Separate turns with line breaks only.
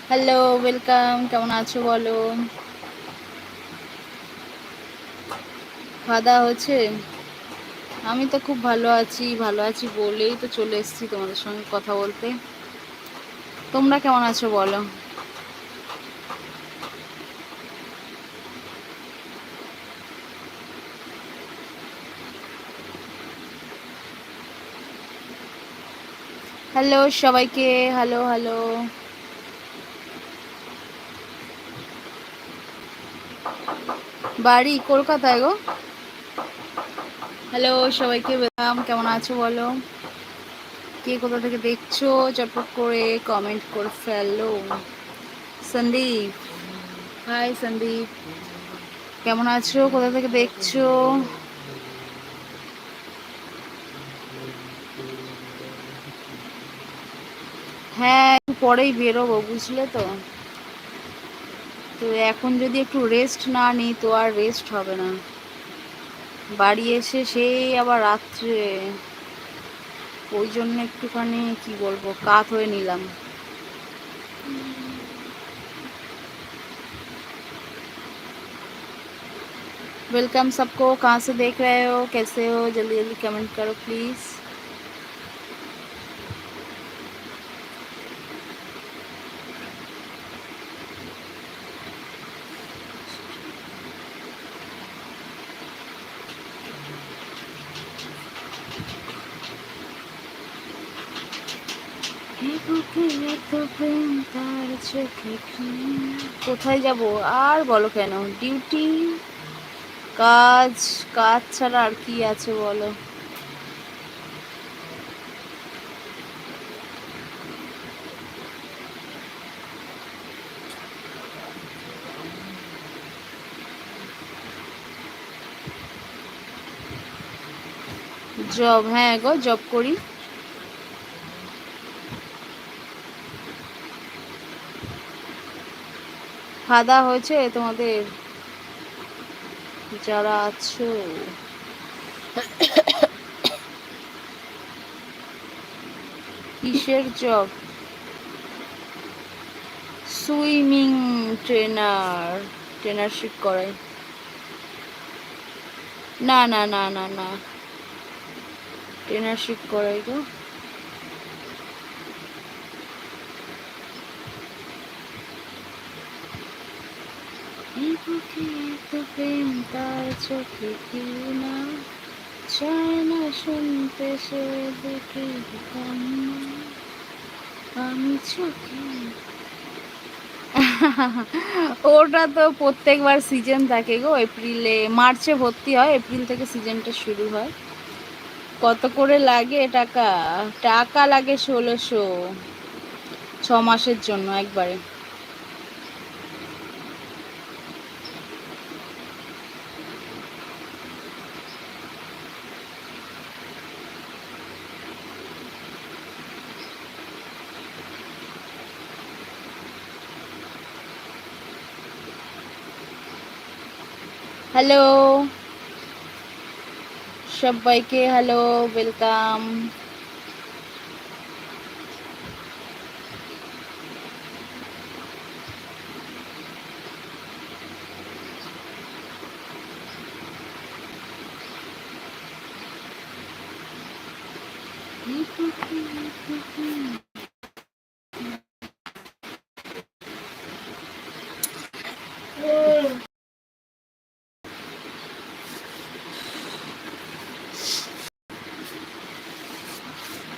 Hello, welcome. কেমন আছো বলো? খাওয়া দাওয়া হচ্ছে? আমি তো খুব ভালো আছি বলেই তো চলে এসেছি তোমাদের সঙ্গে কথা বলতে। তোমরা কেমন আছো বলো? হ্যালো সবাইকে, হ্যালো হ্যালো। বাড়ি কলকাতায় গো। হ্যালো সবাইকে, ওয়েলকাম। কেমন আছো বলো? কে কোথা থেকে দেখছো চটপট করে কমেন্ট করে ফেলো। সন্দীপ, হাই সন্দীপ, কেমন আছো? কোথা থেকে দেখছো? হ্যাঁ, একটু পরেই বেরোবো, বুঝলে তো। তো এখন যদি একটু রেস্ট না নিই তো আর রেস্ট হবে না। বাড়ি এসে সেই আবার রাত্রে, ওই জন্য একটুখানি কি বলবো, কাত হয়ে নিলাম। वेलकम सबको। कहाँ से देख रहे हो, कैसे हो? जल्दी जल्दी कमेंट करो प्लीज़। কোথায় যাব আর বলো কেন? ডিউটি, কাজ। কাজ ছাড়া আর কি আছে বলো? জব, হ্যাঁ গো, জব করি। খাওয়া দাওয়া হয়েছে তোমাদের যারা আছো? কিসের জব? সুইমিং ট্রেনার, ট্রেনারশিপ করাই। না না না না না, ট্রেনারশিপ করাই গো। এই বুকে এত প্রেম তার চোখে কি না, চায় না শুনতে সে দেখে কান্না, আমি চোখে। ওটা তো প্রত্যেকবার সিজন থাকে গো, এপ্রিলে মার্চে ভর্তি হয়, এপ্রিল থেকে সিজনটা শুরু হয়। কত করে লাগে টাকা? টাকা লাগে 1600, 6 মাসের জন্য একবারে। হ্যালো সবাইকে, হ্যালো, ওয়েলকাম।